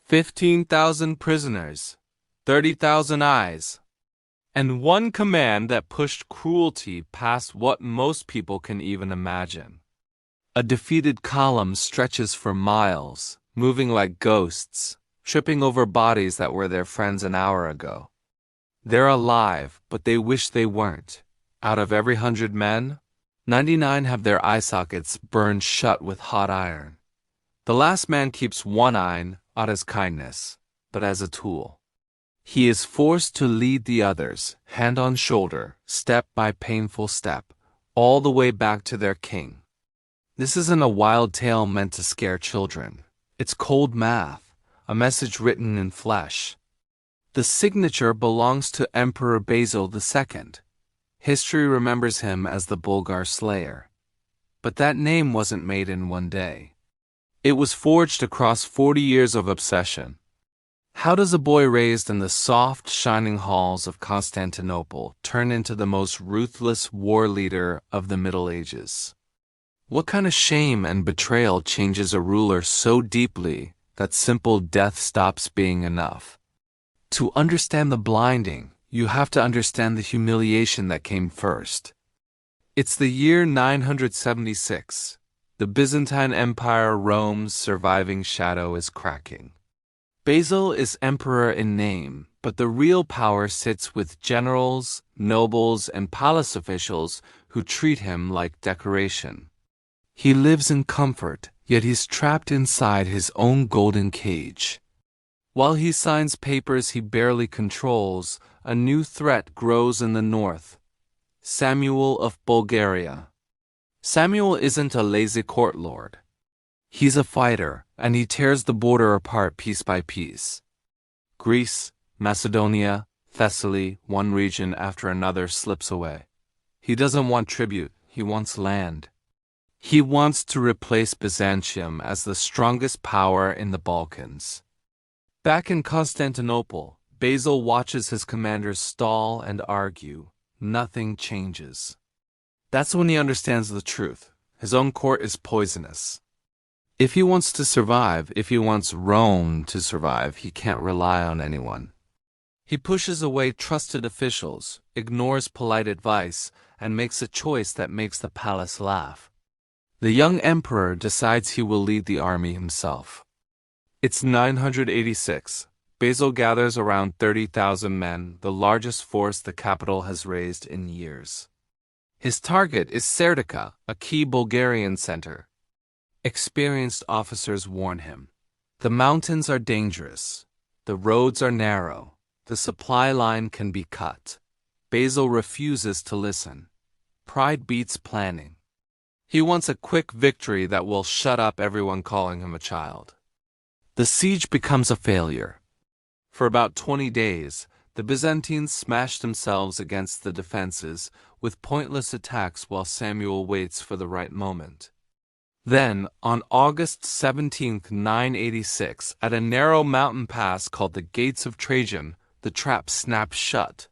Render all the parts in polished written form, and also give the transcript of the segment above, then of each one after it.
15,000 prisoners, 30,000 eyes, and one command that pushed cruelty past what most people can even imagine. A defeated column stretches for miles, moving like ghosts, tripping over bodies that were their friends an hour ago. They're alive, but they wish they weren't. Out of every 100 men, 99 have their eye sockets burned shut with hot iron. The last man keeps one eye, not as kindness, but as a tool. He is forced to lead the others, hand on shoulder, step by painful step, all the way back to their king. This isn't a wild tale meant to scare children. It's cold math, a message written in flesh. The signature belongs to Emperor Basil II. History remembers him as the Bulgar slayer. But that name wasn't made in one day. It was forged across 40 years of obsession. How does a boy raised in the soft, shining halls of Constantinople turn into the most ruthless war leader of the Middle Ages? What kind of shame and betrayal changes a ruler so deeply that simple death stops being enough? To understand the blinding, you have to understand the humiliation that came first. It's the year 976. The Byzantine Empire, Rome's surviving shadow, is cracking. Basil is emperor in name, but the real power sits with generals, nobles, and palace officials who treat him like decoration. He lives in comfort, yet he's trapped inside his own golden cage. While he signs papers he barely controls, a new threat grows in the north. Samuel of Bulgaria. Samuel isn't a lazy court lord. He's a fighter, and he tears the border apart piece by piece. Greece, Macedonia, Thessaly, one region after another slips away. He doesn't want tribute, he wants land. He wants to replace Byzantium as the strongest power in the Balkans. Back in Constantinople, Basil watches his commanders stall and argue. Nothing changes. That's when he understands the truth. His own court is poisonous. If he wants to survive, if he wants Rome to survive, he can't rely on anyone. He pushes away trusted officials, ignores polite advice, and makes a choice that makes the palace laugh. The young emperor decides he will lead the army himself. It's 986. Basil gathers around 30,000 men, the largest force the capital has raised in years. His target is Serdica, a key Bulgarian center. Experienced officers warn him. The mountains are dangerous. The roads are narrow. The supply line can be cut. Basil refuses to listen. Pride beats planning. He wants a quick victory that will shut up everyone calling him a child. The siege becomes a failure. For about 20 days, the Byzantines smash themselves against the defenses with pointless attacks while Samuel waits for the right moment. Then, on August 17, 986, at a narrow mountain pass called the Gates of Trajan, the trap snaps shut.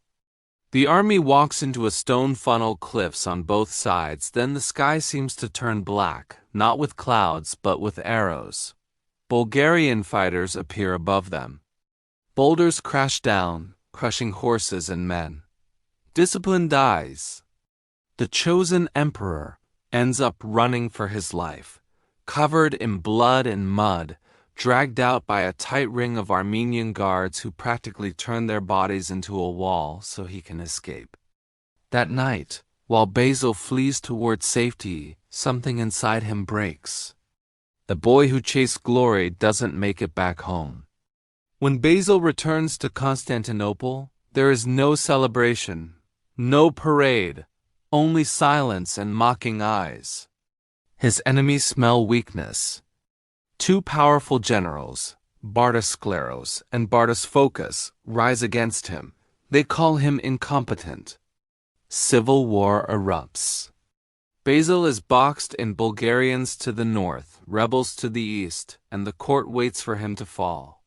The army walks into a stone-funneled cliffs on both sides, then the sky seems to turn black, not with clouds but with arrows. Bulgarian fighters appear above them. Boulders crash down, crushing horses and men. Discipline dies. The chosen emperor ends up running for his life, covered in blood and mud, dragged out by a tight ring of Armenian guards who practically turn their bodies into a wall so he can escape. That night, while Basil flees toward safety, something inside him breaks. The boy who chased glory doesn't make it back home. When Basil returns to Constantinople, there is no celebration, no parade, only silence and mocking eyes. His enemies smell weakness. Two powerful generals, Bardas and Bardas rise against him. They call him incompetent. Civil war erupts. Basil is boxed in Bulgarians to the north, rebels to the east, and the court waits for him to fall.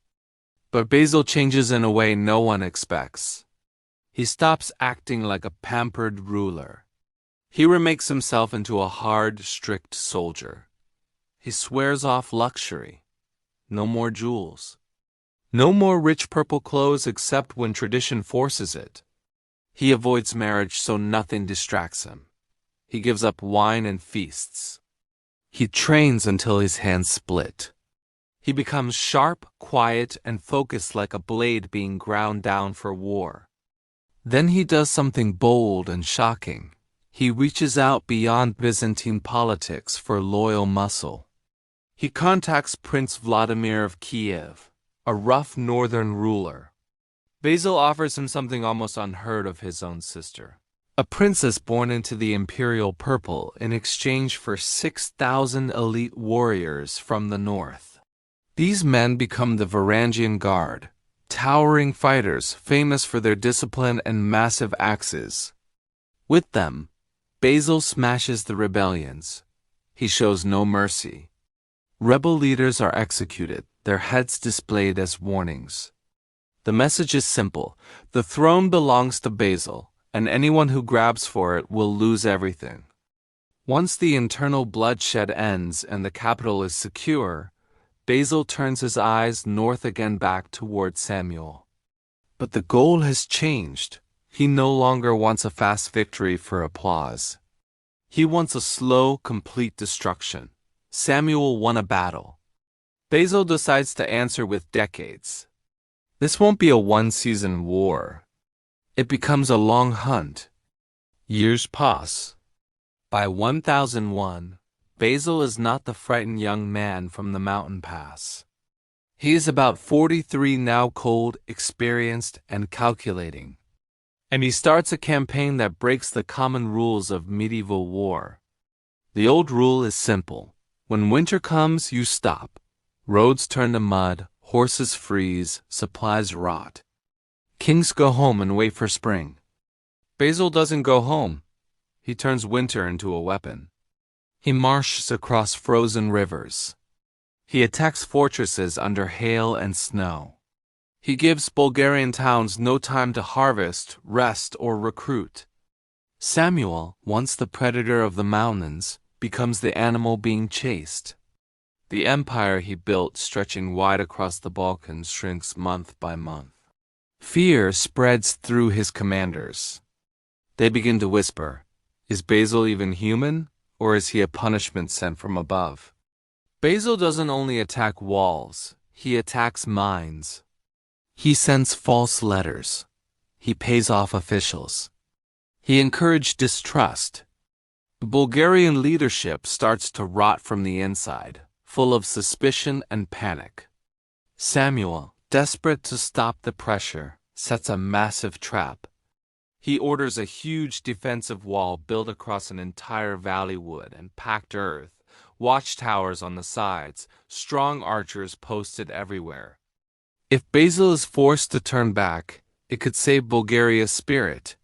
But Basil changes in a way no one expects. He stops acting like a pampered ruler. He remakes himself into a hard, strict soldier. He swears off luxury. No more jewels. No more rich purple clothes except when tradition forces it. He avoids marriage so nothing distracts him. He gives up wine and feasts. He trains until his hands split. He becomes sharp, quiet, and focused like a blade being ground down for war. Then he does something bold and shocking. He reaches out beyond Byzantine politics for loyal muscle. He contacts Prince Vladimir of Kiev, a rough northern ruler. Basil offers him something almost unheard of his own sister, a princess born into the imperial purple in exchange for 6,000 elite warriors from the north. These men become the Varangian Guard, towering fighters famous for their discipline and massive axes. With them, Basil smashes the rebellions. He shows no mercy. Rebel leaders are executed, their heads displayed as warnings. The message is simple: the throne belongs to Basil, and anyone who grabs for it will lose everything. Once the internal bloodshed ends and the capital is secure, Basil turns his eyes north again back toward Samuel. But the goal has changed. He no longer wants a fast victory for applause. He wants a slow, complete destruction. Samuel won a battle. Basil decides to answer with decades. This won't be a one-season war. It becomes a long hunt. Years pass. By 1001, Basil is not the frightened young man from the mountain pass. He is about 43 now, cold, experienced, and calculating. And he starts a campaign that breaks the common rules of medieval war. The old rule is simple. When winter comes, you stop. Roads turn to mud, horses freeze, supplies rot. Kings go home and wait for spring. Basil doesn't go home. He turns winter into a weapon. He marches across frozen rivers. He attacks fortresses under hail and snow. He gives Bulgarian towns no time to harvest, rest, or recruit. Samuel, once the predator of the mountains, becomes the animal being chased. The empire he built, stretching wide across the Balkans, shrinks month by month. Fear spreads through his commanders. They begin to whisper, "Is Basil even human, or is he a punishment sent from above?" Basil doesn't only attack walls, he attacks minds. He sends false letters. He pays off officials. He encouraged distrust. The Bulgarian leadership starts to rot from the inside, full of suspicion and panic. Samuel, desperate to stop the pressure, sets a massive trap. He orders a huge defensive wall built across an entire valley wood and packed earth, watchtowers on the sides, strong archers posted everywhere. If Basil is forced to turn back, it could save Bulgaria's spirit.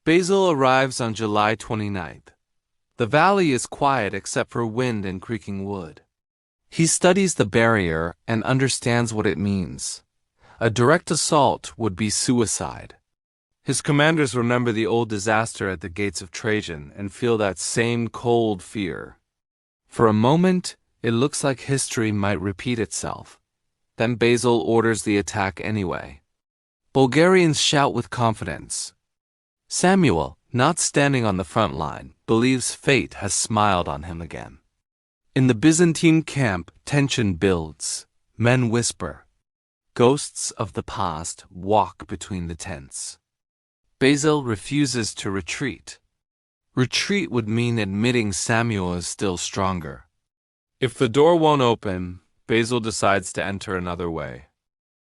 Basil arrives on July 29th. The valley is quiet except for wind and creaking wood. He studies the barrier and understands what it means. A direct assault would be suicide. His commanders remember the old disaster at the gates of Trajan and feel that same cold fear. For a moment, it looks like history might repeat itself. Then Basil orders the attack anyway. Bulgarians shout with confidence. Samuel, not standing on the front line, believes fate has smiled on him again. In the Byzantine camp, tension builds. Men whisper. Ghosts of the past walk between the tents. Basil refuses to retreat. Retreat would mean admitting Samuel is still stronger. If the door won't open, Basil decides to enter another way.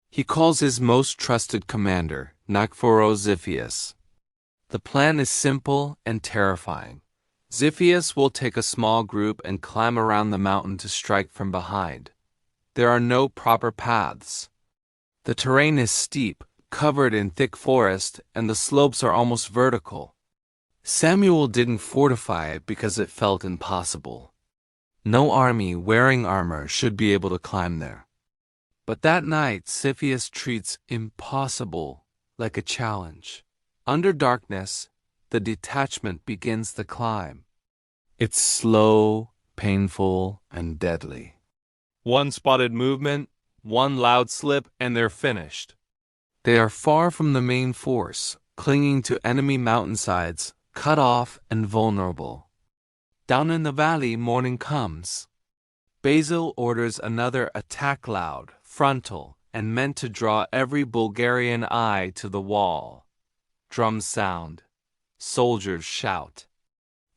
He calls his most trusted commander, Nicephorus Xiphias. The plan is simple and terrifying. Xiphias will take a small group and climb around the mountain to strike from behind. There are no proper paths. The terrain is steep, covered in thick forest, and the slopes are almost vertical. Samuel didn't fortify it because it felt impossible. No army wearing armor should be able to climb there. But that night, Xiphias treats impossible like a challenge. Under darkness, the detachment begins the climb. It's slow, painful, and deadly. One spotted movement, One loud slip and they're finished. They are far from the main force, clinging to enemy mountainsides, cut off and vulnerable. Down in the valley, morning comes. Basil orders another attack, loud, frontal, and meant to draw every Bulgarian eye to the wall. Drums sound. Soldiers shout.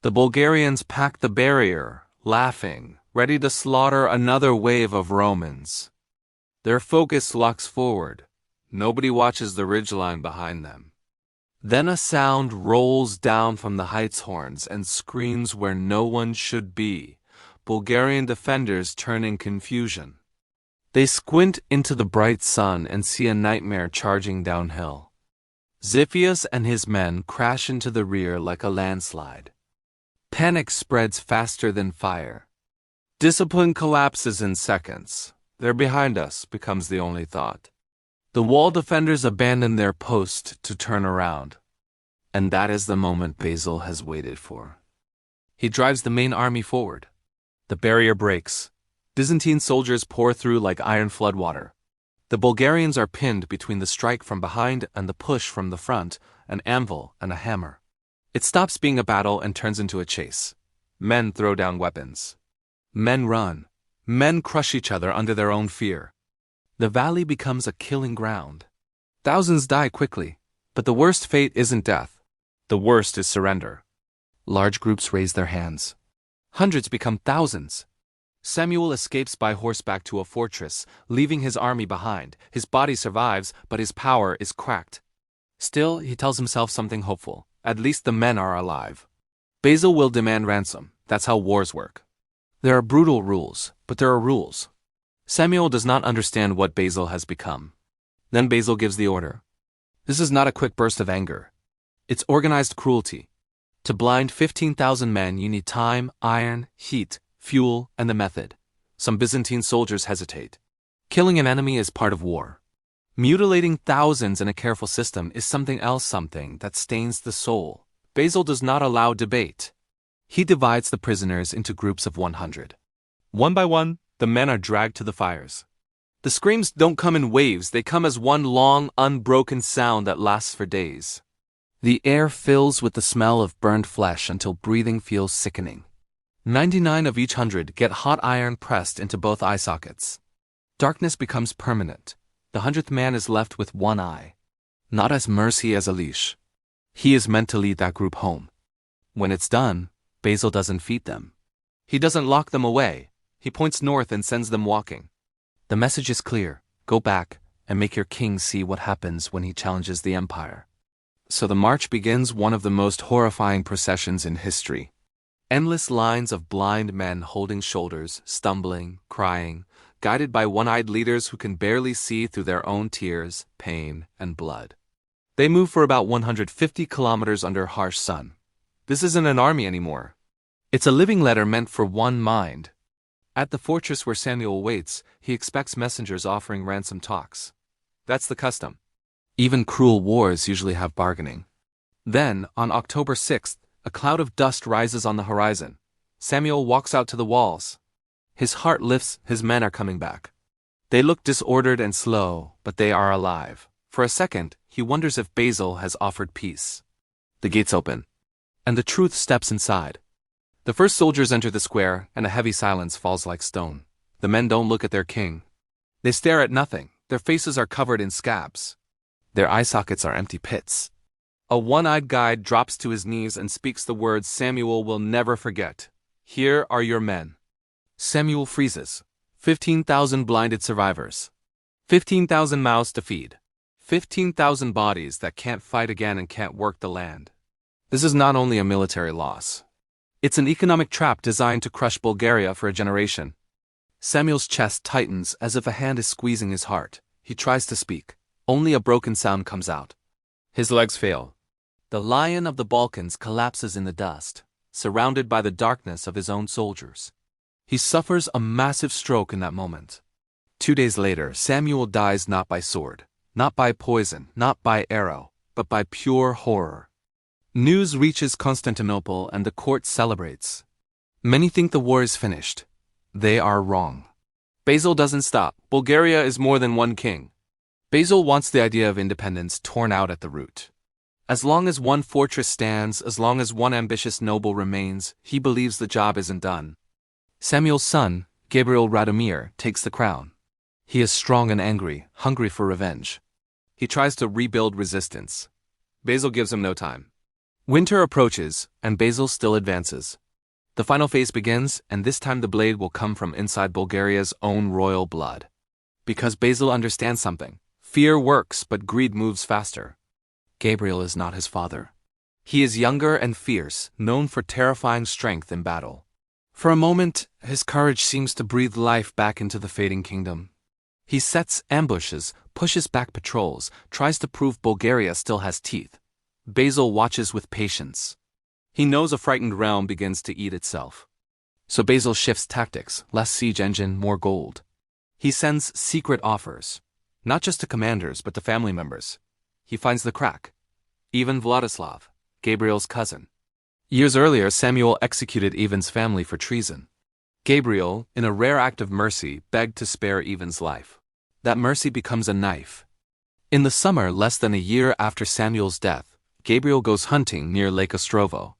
The Bulgarians pack the barrier, laughing, ready to slaughter another wave of Romans. Their focus locks forward. Nobody watches the ridgeline behind them. Then a sound rolls down from the heights horns and screams where no one should be. Bulgarian defenders turn in confusion. They squint into the bright sun and see a nightmare charging downhill. Xiphias and his men crash into the rear like a landslide. Panic spreads faster than fire. Discipline collapses in seconds. "They're behind us," becomes the only thought. The wall defenders abandon their post to turn around. And that is the moment Basil has waited for. He drives the main army forward. The barrier breaks. Byzantine soldiers pour through like iron floodwater. The Bulgarians are pinned between the strike from behind and the push from the front, an anvil and a hammer. It stops being a battle and turns into a chase. Men throw down weapons. Men run. Men crush each other under their own fear. The valley becomes a killing ground. Thousands die quickly, but the worst fate isn't death. The worst is surrender. Large groups raise their hands. Hundreds become thousands. Samuel escapes by horseback to a fortress, leaving his army behind. His body survives, but his power is cracked. Still, he tells himself something hopeful. At least the men are alive. Basil will demand ransom. That's how wars work. There are brutal rules, but there are rules. Samuel does not understand what Basil has become. Then Basil gives the order. This is not a quick burst of anger. It's organized cruelty. To blind 15,000 men, you need time, iron, heat, fuel, and the method. Some Byzantine soldiers hesitate. Killing an enemy is part of war. Mutilating thousands in a careful system is something else, something that stains the soul. Basil does not allow debate. He divides the prisoners into groups of 100. One by one, the men are dragged to the fires. The screams don't come in waves, they come as one long, unbroken sound that lasts for days. The air fills with the smell of burned flesh until breathing feels sickening. 99 of each 100 get hot iron pressed into both eye sockets. Darkness becomes permanent. The 100th man is left with one eye. Not as mercy as a leash. He is meant to lead that group home. When it's done, Basil doesn't feed them. He doesn't lock them away. He points north and sends them walking. The message is clear. Go back and make your king see what happens when he challenges the empire. So the march begins, one of the most horrifying processions in history. Endless lines of blind men holding shoulders, stumbling, crying, guided by one-eyed leaders who can barely see through their own tears, pain, and blood. They move for about 150 kilometers under harsh sun. This isn't an army anymore. It's a living letter meant for one mind. At the fortress where Samuel waits, he expects messengers offering ransom talks. That's the custom. Even cruel wars usually have bargaining. Then, on October 6th, a cloud of dust rises on the horizon. Samuel walks out to the walls. His heart lifts, his men are coming back. They look disordered and slow, but they are alive. For a second, he wonders if Basil has offered peace. The gates open, and the truth steps inside. The first soldiers enter the square, and a heavy silence falls like stone. The men don't look at their king. They stare at nothing. Their faces are covered in scabs. Their eye sockets are empty pits. A one-eyed guide drops to his knees and speaks the words Samuel will never forget. Here are your men. Samuel freezes. 15,000 blinded survivors. 15,000 mouths to feed. 15,000 bodies that can't fight again and can't work the land. This is not only a military loss. It's an economic trap designed to crush Bulgaria for a generation. Samuel's chest tightens as if a hand is squeezing his heart. He tries to speak. Only a broken sound comes out. His legs fail. The lion of the Balkans collapses in the dust, surrounded by the darkness of his own soldiers. He suffers a massive stroke in that moment. 2 days later, Samuel dies not by sword, not by poison, not by arrow, but by pure horror. News reaches Constantinople and the court celebrates. Many think the war is finished. They are wrong. Basil doesn't stop. Bulgaria is more than one king. Basil wants the idea of independence torn out at the root. As long as one fortress stands, as long as one ambitious noble remains, he believes the job isn't done. Samuel's son, Gabriel Radomir, takes the crown. He is strong and angry, hungry for revenge. He tries to rebuild resistance. Basil gives him no time. Winter approaches, and Basil still advances. The final phase begins, and this time the blade will come from inside Bulgaria's own royal blood. Because Basil understands something. Fear works, but greed moves faster. Gabriel is not his father. He is younger and fierce, known for terrifying strength in battle. For a moment, his courage seems to breathe life back into the fading kingdom. He sets ambushes, pushes back patrols, tries to prove Bulgaria still has teeth. Basil watches with patience. He knows a frightened realm begins to eat itself. So Basil shifts tactics, less siege engine, more gold. He sends secret offers, not just to commanders but to family members. He finds the crack. Even Vladislav, Gabriel's cousin. Years earlier, Samuel executed Ivan's family for treason. Gabriel, in a rare act of mercy, begged to spare Ivan's life. That mercy becomes a knife. In the summer, less than a year after Samuel's death, Gabriel goes hunting near Lake Ostrovo.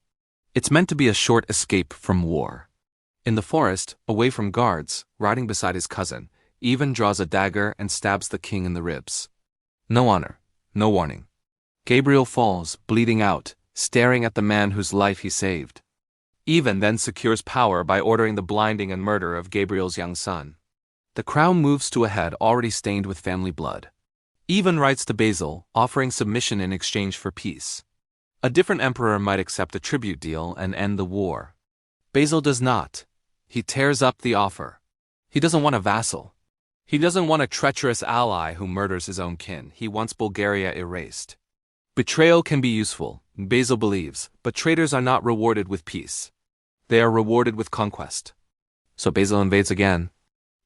It's meant to be a short escape from war. In the forest, away from guards, riding beside his cousin, Ivan draws a dagger and stabs the king in the ribs. No honor, no warning. Gabriel falls, bleeding out, staring at the man whose life he saved. Ivan then secures power by ordering the blinding and murder of Gabriel's young son. The crown moves to a head already stained with family blood. Ivan writes to Basil, offering submission in exchange for peace. A different emperor might accept a tribute deal and end the war. Basil does not. He tears up the offer. He doesn't want a vassal. He doesn't want a treacherous ally who murders his own kin. He wants Bulgaria erased. Betrayal can be useful, Basil believes, but traitors are not rewarded with peace. They are rewarded with conquest. So Basil invades again.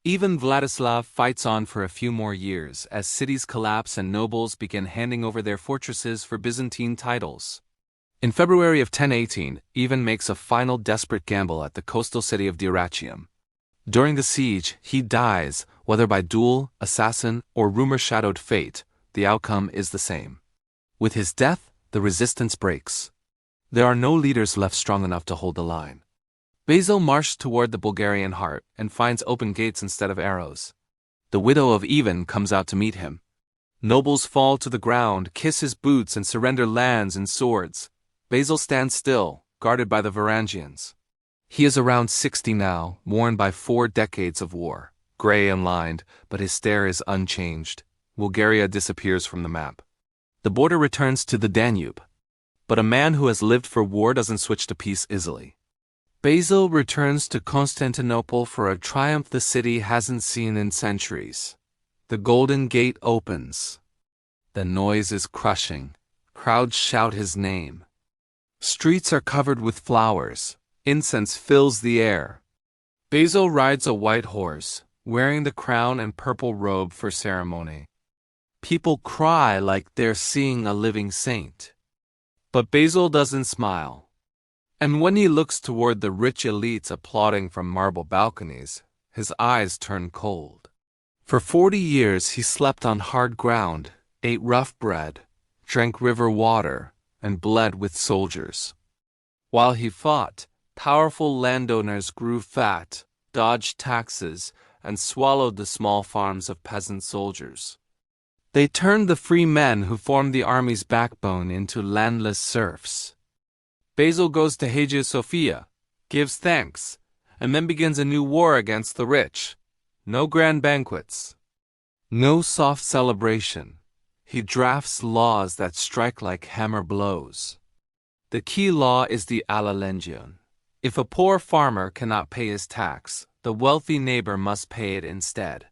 Even Vladislav fights on for a few more years as cities collapse and nobles begin handing over their fortresses for Byzantine titles. In February of 1018, Ivan makes a final desperate gamble at the coastal city of Dyrrhachium. During the siege, he dies, whether by duel, assassin, or rumor-shadowed fate, the outcome is the same. With his death, the resistance breaks. There are no leaders left strong enough to hold the line. Basil marches toward the Bulgarian heart and finds open gates instead of arrows. The widow of Ivan comes out to meet him. Nobles fall to the ground, kiss his boots, and surrender lands and swords. Basil stands still, guarded by the Varangians. He is around 60 now, worn by 4 decades of war, gray and lined, but his stare is unchanged. Bulgaria disappears from the map. The border returns to the Danube. But a man who has lived for war doesn't switch to peace easily. Basil returns to Constantinople for a triumph the city hasn't seen in centuries. The Golden Gate opens. The noise is crushing. Crowds shout his name. Streets are covered with flowers. Incense fills the air. Basil rides a white horse, wearing the crown and purple robe for ceremony. People cry like they're seeing a living saint. But Basil doesn't smile. And when he looks toward the rich elites applauding from marble balconies, his eyes turn cold. For 40 years he slept on hard ground, ate rough bread, drank river water, and bled with soldiers. While he fought, powerful landowners grew fat, dodged taxes, and swallowed the small farms of peasant soldiers. They turned the free men who formed the army's backbone into landless serfs. Basil goes to Hagia Sophia, gives thanks, and then begins a new war against the rich. No grand banquets. No soft celebration. He drafts laws that strike like hammer blows. The key law is the allelengion. If a poor farmer cannot pay his tax, the wealthy neighbor must pay it instead.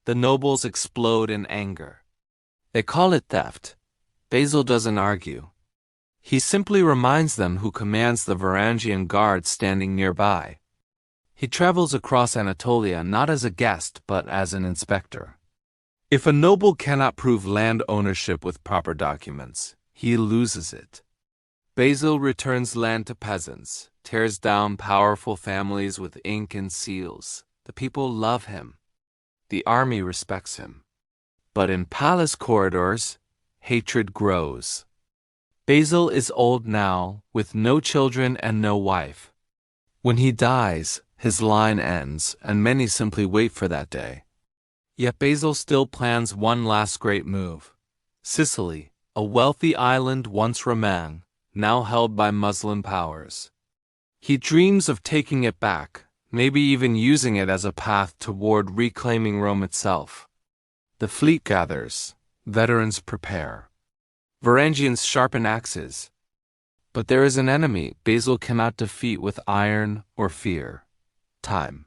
The nobles explode in anger. They call it theft. Basil doesn't argue. He simply reminds them who commands the Varangian guard standing nearby. He travels across Anatolia not as a guest but as an inspector. If a noble cannot prove land ownership with proper documents, he loses it. Basil returns land to peasants, tears down powerful families with ink and seals. The people love him. the army respects him. But in palace corridors, hatred grows. Basil is old now, with no children and no wife. When he dies, his line ends, and many simply wait for that day. Yet Basil still plans one last great move. Sicily, a wealthy island once Roman, now held by Muslim powers. He dreams of taking it back, maybe even using it as a path toward reclaiming Rome itself. The fleet gathers, veterans prepare. Varangians sharpen axes. But there is an enemy Basil cannot defeat with iron or fear: time.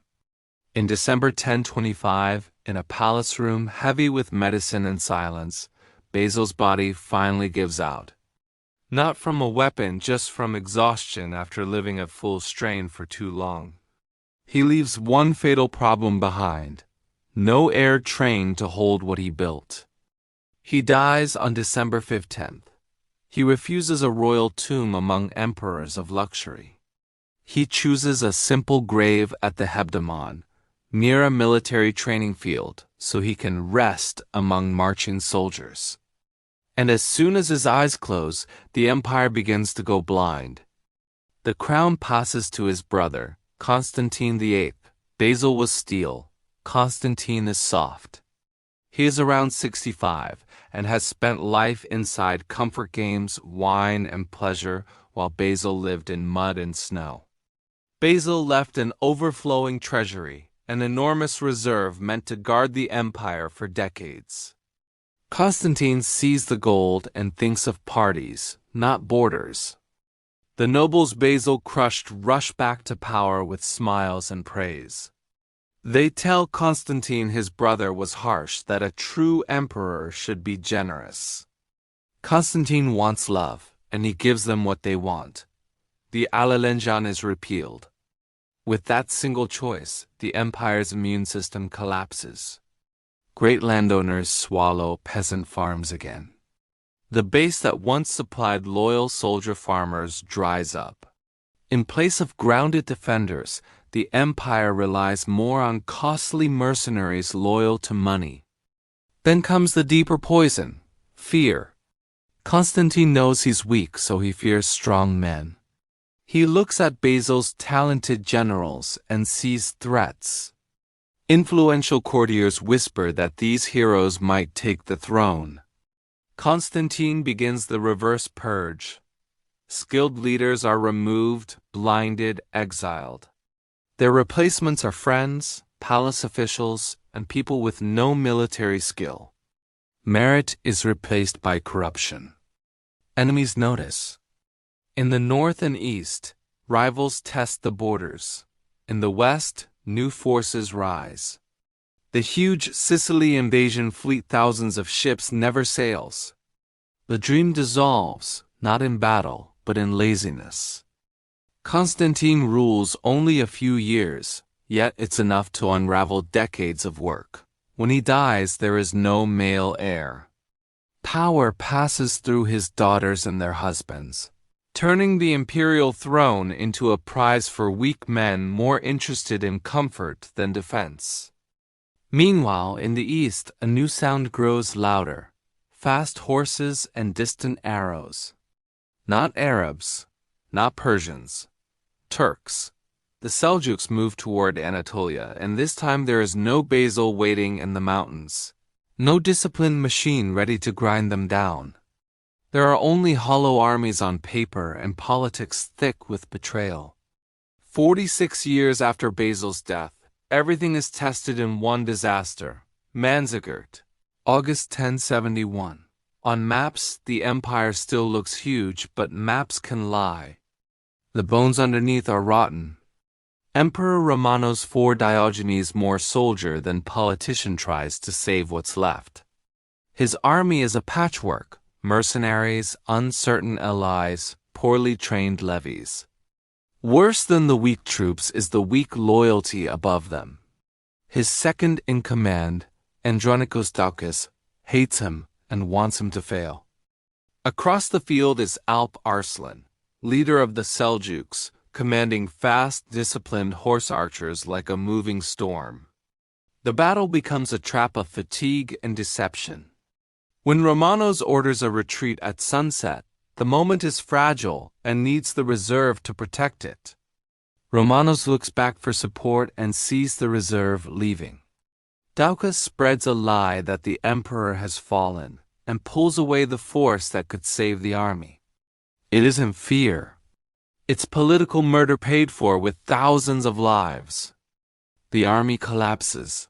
In December 1025, in a palace room heavy with medicine and silence, Basil's body finally gives out. Not from a weapon, just from exhaustion after living at full strain for too long. He leaves one fatal problem behind: no heir trained to hold what he built. He dies on December 15th. He refuses a royal tomb among emperors of luxury. He chooses a simple grave at the Hebdomon, near a military training field, so he can rest among marching soldiers. And as soon as his eyes close, the empire begins to go blind. The crown passes to his brother, Constantine VIII. Basil was steel, Constantine is soft. He is around 65 and has spent life inside comfort games, wine, and pleasure, while Basil lived in mud and snow. Basil left an overflowing treasury, an enormous reserve meant to guard the empire for decades. Constantine sees the gold and thinks of parties, not borders. The nobles Basil crushed rush back to power with smiles and praise. They tell Constantine his brother was harsh, that a true emperor should be generous. Constantine wants love, and he gives them what they want. The Allelenjan is repealed. With that single choice, the empire's immune system collapses. Great landowners swallow peasant farms again. The base that once supplied loyal soldier farmers dries up. In place of grounded defenders, the empire relies more on costly mercenaries loyal to money. Then comes the deeper poison: fear. Constantine knows he's weak, so he fears strong men. He looks at Basil's talented generals and sees threats. Influential courtiers whisper that these heroes might take the throne. Constantine begins the reverse purge. Skilled leaders are removed, blinded, exiled. Their replacements are friends, palace officials, and people with no military skill. Merit is replaced by corruption. Enemies notice. In the north and east, rivals test the borders. In the west, new forces rise. The huge Sicily invasion fleet, thousands of ships, never sails. The dream dissolves, not in battle, but in laziness. Constantine rules only a few years, yet it's enough to unravel decades of work. When he dies, there is no male heir. Power passes through his daughters and their husbands, turning the imperial throne into a prize for weak men more interested in comfort than defense. Meanwhile, in the east, a new sound grows louder: fast horses and distant arrows. Not Arabs, not Persians. Turks. The Seljuks move toward Anatolia, and this time there is no Basil waiting in the mountains. No disciplined machine ready to grind them down. There are only hollow armies on paper and politics thick with betrayal. 46 years after Basil's death, everything is tested in one disaster: Manzikert, August 1071. On maps, the empire still looks huge, but maps can lie. The bones underneath are rotten. Emperor Romanos IV Diogenes more soldier than politician tries to save what's left. His army is a patchwork: mercenaries, uncertain allies, poorly trained levies. Worse than the weak troops is the weak loyalty above them. His second in command, Andronikos Doukas, hates him and wants him to fail. Across the field is Alp Arslan, leader of the Seljuks, commanding fast, disciplined horse archers like a moving storm. The battle becomes a trap of fatigue and deception. When Romanos orders a retreat at sunset, the moment is fragile and needs the reserve to protect it. Romanos looks back for support and sees the reserve leaving. Doukas spreads a lie that the emperor has fallen and pulls away the force that could save the army. It isn't fear. It's political murder paid for with thousands of lives. The army collapses.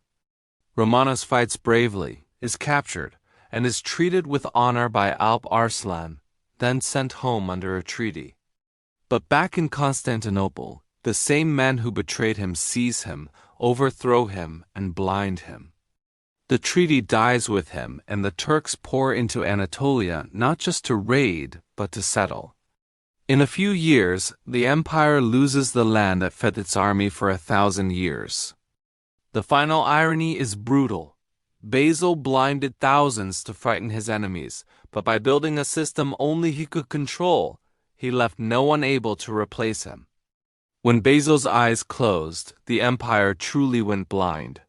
Romanos fights bravely, is captured, and is treated with honor by Alp Arslan, then sent home under a treaty. But back in Constantinople, the same men who betrayed him seize him, overthrow him, and blind him. The treaty dies with him, and the Turks pour into Anatolia not just to raid, but to settle. In a few years, the empire loses the land that fed its army for 1,000 years. The final irony is brutal. Basil blinded thousands to frighten his enemies, but by building a system only he could control, he left no one able to replace him. When Basil's eyes closed, the empire truly went blind.